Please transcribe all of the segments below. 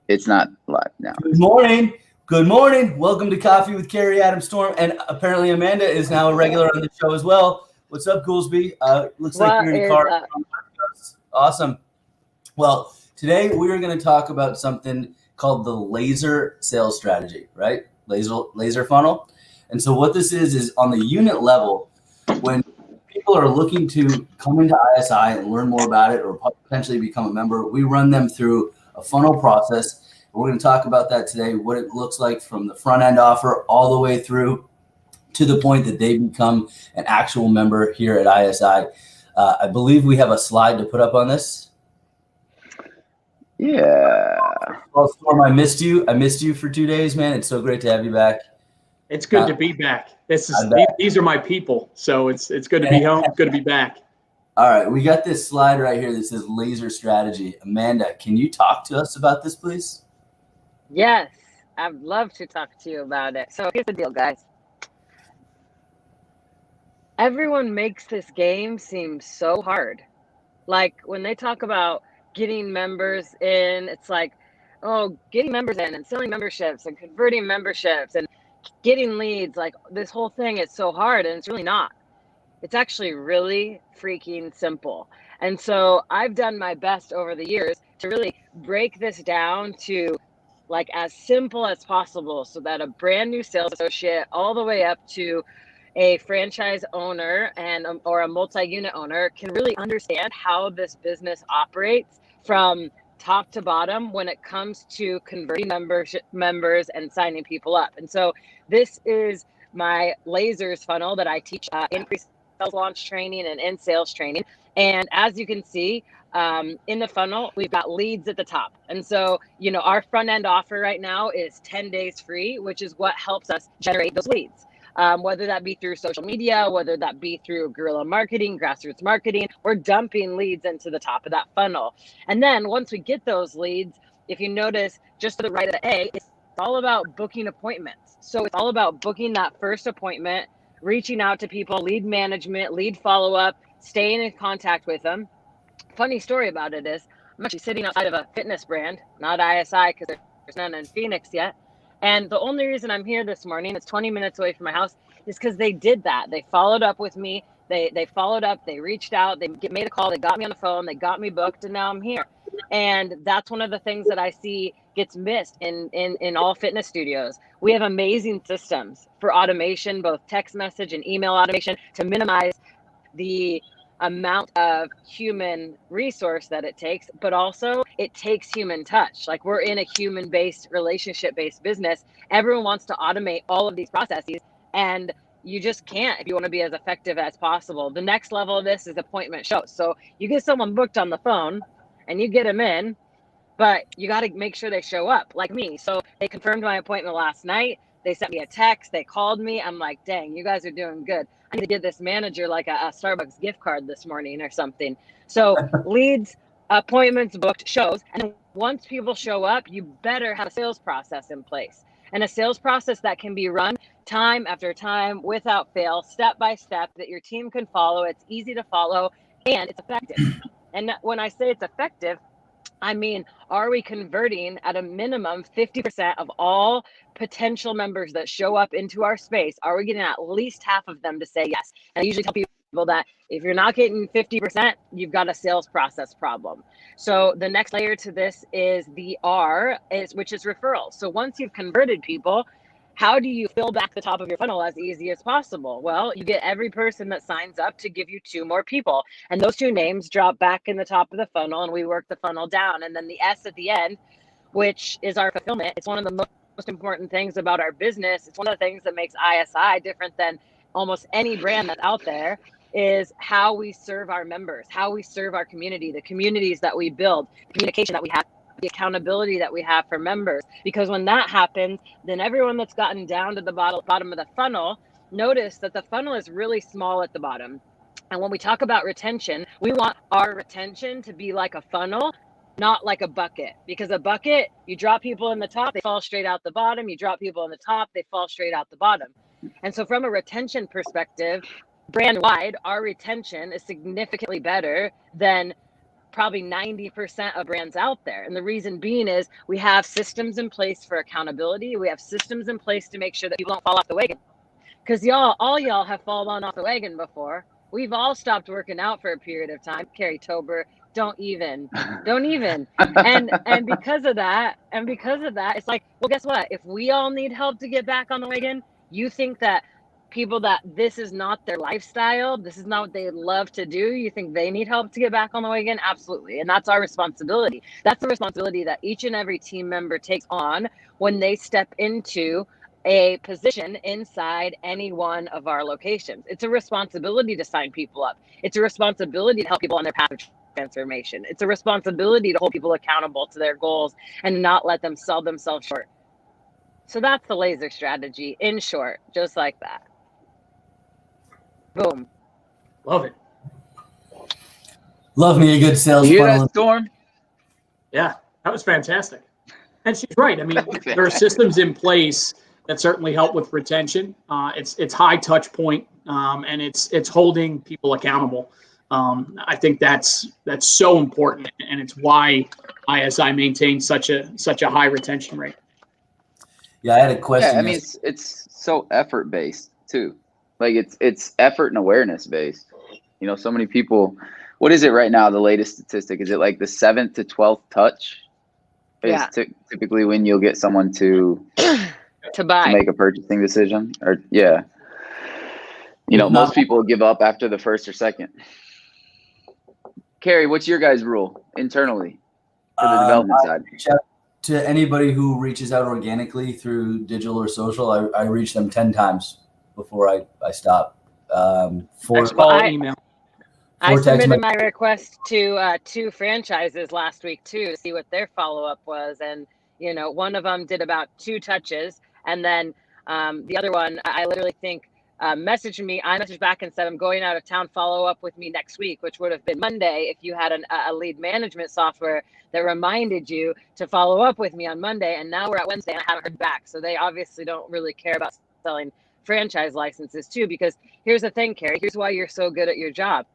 It's not live now. Good morning. Good morning. Welcome to Coffee with Carrie Adam Storm. And apparently Amanda is now a regular on the show as well. What's up, Goolsby? Looks like you're What in a is car. up? Awesome. Well, today we're going to talk about something called the laser sales strategy, right? Laser funnel. And so what this is on the unit level, when people are looking to come into ISI and learn more about it or potentially become a member, we run them through a funnel process. We're going to talk about that today, what it looks like from the front end offer all the way through to the point that they become an actual member here at ISI. I believe we have a slide to put up on this. Yeah. Well, Storm, I missed you. I missed you for 2 days, man. It's so great to have you back. It's good to be back. These are my people, so it's good to be home. It's good to be back. All right, we got this slide right here that says laser strategy. Amanda, can you talk to us about this, please? Yes, I'd love to talk to you about it. So here's the deal, guys. Everyone makes this game seem so hard. Like when they talk about getting members in, it's like, oh, getting members in and selling memberships and converting memberships and getting leads. Like this whole thing is so hard, and it's really not. It's actually really freaking simple. And so I've done my best over the years to really break this down to like as simple as possible so that a brand new sales associate all the way up to a franchise owner and or a multi-unit owner can really understand how this business operates from top to bottom when it comes to converting members and signing people up. And so this is my lasers funnel that I teach in pre-sales launch training and in sales training. And as you can see, in the funnel, we've got leads at the top. And so, our front end offer right now is 10 days free, which is what helps us generate those leads. Whether that be through social media, whether that be through guerrilla marketing, grassroots marketing, we're dumping leads into the top of that funnel. And then once we get those leads, if you notice just to the right of the A, it's all about booking appointments. So it's all about booking that first appointment, reaching out to people, lead management, lead follow-up, staying in contact with them. Funny story about it is I'm actually sitting outside of a fitness brand, not ISI because there's none in Phoenix yet. And the only reason I'm here this morning, it's 20 minutes away from my house, is because they did that. They followed up with me. They followed up. They reached out. They made a call. They got me on the phone. They got me booked, and now I'm here. And that's one of the things that I see gets missed in all fitness studios. We have amazing systems for automation, both text message and email automation, to minimize the amount of human resource that it takes, but also it takes human touch. Like we're in a human-based, relationship-based business. Everyone wants to automate all of these processes, and you just can't if you want to be as effective as possible. The next level of this is appointment shows. So you get someone booked on the phone and you get them in, but you got to make sure they show up, like me. So they confirmed my appointment last night. They sent me a text. They called me. I'm like, dang, you guys are doing good. I need to give this manager like a Starbucks gift card this morning or something. So leads, appointments booked, shows. And once people show up, you better have a sales process in place. And a sales process that can be run time after time without fail, step by step, that your team can follow. It's easy to follow and it's effective. And when I say it's effective, I mean, are we converting at a minimum 50% of all potential members that show up into our space? Are we getting at least half of them to say yes? And I usually tell people that if you're not getting 50%, you've got a sales process problem. So the next layer to this is the R, which is referrals. So once you've converted people, how do you fill back the top of your funnel as easy as possible? Well, you get every person that signs up to give you 2 more people. And those 2 names drop back in the top of the funnel and we work the funnel down. And then the S at the end, which is our fulfillment. It's one of the most important things about our business. It's one of the things that makes ISI different than almost any brand that's out there, is how we serve our members, how we serve our community, the communities that we build, communication that we have, the accountability that we have for members. Because when that happens, then everyone that's gotten down to the bottom of the funnel, notice that the funnel is really small at the bottom. And when we talk about retention, we want our retention to be like a funnel, not like a bucket. Because a bucket, you drop people in the top, they fall straight out the bottom. You drop people in the top, they fall straight out the bottom. And so from a retention perspective, brand wide, our retention is significantly better than probably 90% of brands out there. And the reason being is we have systems in place for accountability. We have systems in place to make sure that people don't fall off the wagon. Because all y'all have fallen off the wagon before. We've all stopped working out for a period of time. Carrie Tober, don't even. And because of that, it's like, well, guess what? If we all need help to get back on the wagon, you think that people that this is not their lifestyle, this is not what they love to do, you think they need help to get back on the wagon? Absolutely. And that's our responsibility. That's the responsibility that each and every team member takes on when they step into a position inside any one of our locations. It's a responsibility to sign people up. It's a responsibility to help people on their path of transformation. It's a responsibility to hold people accountable to their goals and not let them sell themselves short. So that's the laser strategy in short, just like that. Boom. Love it. Love me a good sales You hear funnel. that, Storm? Yeah, that was fantastic. And she's right. I mean, there are systems in place that certainly help with retention. It's high touch point, and it's holding people accountable. I think that's so important, and it's why ISI maintains such a high retention rate. Yeah, I had a question. Yeah, I mean it's so effort based too. Like it's effort and awareness based. You know, so many people. What is it right now? The latest statistic, is it like the 7th to 12th touch? Is typically when you'll get someone to buy, to make a purchasing decision, or yeah. You know, most people give up after the first or second. Carrie, what's your guys' rule internally for the development side? Reach out to anybody who reaches out organically through digital or social. I reach them 10 times before I stop. Email. I submitted my request to 2 franchises last week too to see what their follow-up was. And, you know, one of them did about 2 touches. And then the other one, I literally think, messaged me. I messaged back and said, I'm going out of town, follow up with me next week, which would have been Monday if you had a lead management software that reminded you to follow up with me on Monday. And now we're at Wednesday and I haven't heard back. So they obviously don't really care about selling franchise licenses too, because here's the thing, Carrie, here's why you're so good at your job.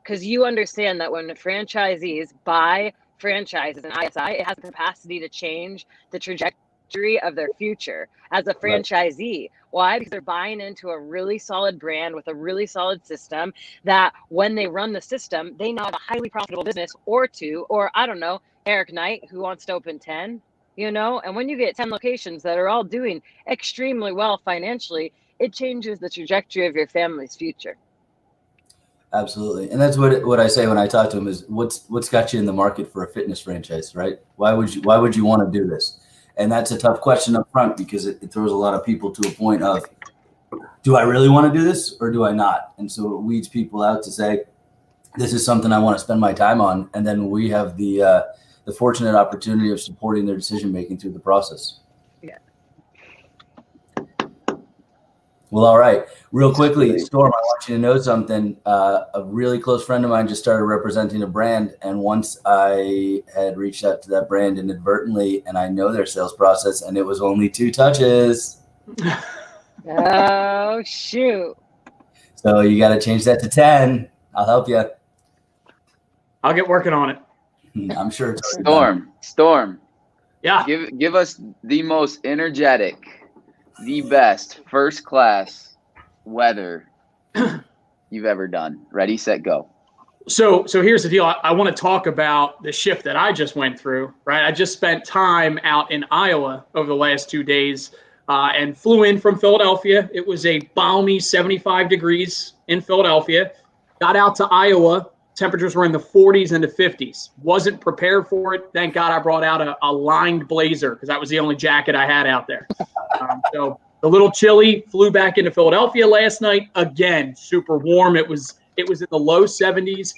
Because you understand that when the franchisees buy franchises in ISI, it has the capacity to change the trajectory of their future as a franchisee. Right. Why? Because they're buying into a really solid brand with a really solid system that when they run the system, they know have a highly profitable business or 2, or I don't know, Eric Knight, who wants to open 10, you know, and when you get 10 locations that are all doing extremely well financially, it changes the trajectory of your family's future. Absolutely. And that's what I say when I talk to them is what's got you in the market for a fitness franchise, right? Why would you want to do this? And that's a tough question up front because it throws a lot of people to a point of, do I really want to do this or do I not? And so it weeds people out to say, this is something I want to spend my time on. And then we have the fortunate opportunity of supporting their decision-making through the process. Yeah. Well, all right. Real quickly, Storm, I want you to know something. A really close friend of mine just started representing a brand. And once I had reached out to that brand inadvertently, and I know their sales process, and it was only 2 touches. Oh, shoot. So you got to change that to 10. I'll help you. I'll get working on it. I'm sure it's Storm. Yeah. Give us the most energetic, the best first class weather you've ever done. Ready, set, go. So here's the deal. I want to talk about the shift that I just went through, right? I just spent time out in Iowa over the last 2 days and flew in from Philadelphia. It was a balmy 75 degrees in Philadelphia. Got out to Iowa. Temperatures were in the 40s and the 50s. Wasn't prepared for it. Thank God I brought out a lined blazer because that was the only jacket I had out there. So a little chilly. Flew back into Philadelphia last night. Again, super warm. It was in the low 70s.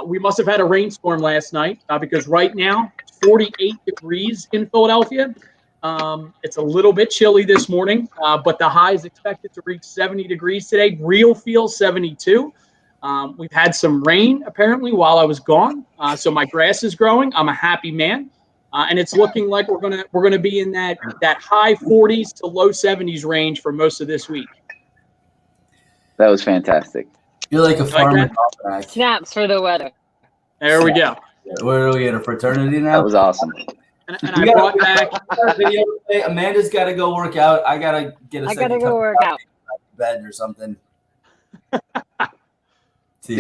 We must have had a rainstorm last night because right now it's 48 degrees in Philadelphia. It's a little bit chilly this morning, but the high is expected to reach 70 degrees today. Real feel 72. We've had some rain apparently while I was gone, so my grass is growing. I'm a happy man, and it's looking like we're gonna be in that high 40s to low 70s range for most of this week. That was fantastic. You're like a farmer. Snaps for the weather. There we go. Where are we at a fraternity now? That was awesome. And I brought back. Amanda's got to go work out. I gotta get a I second gotta go cup of work coffee out. in bed or something.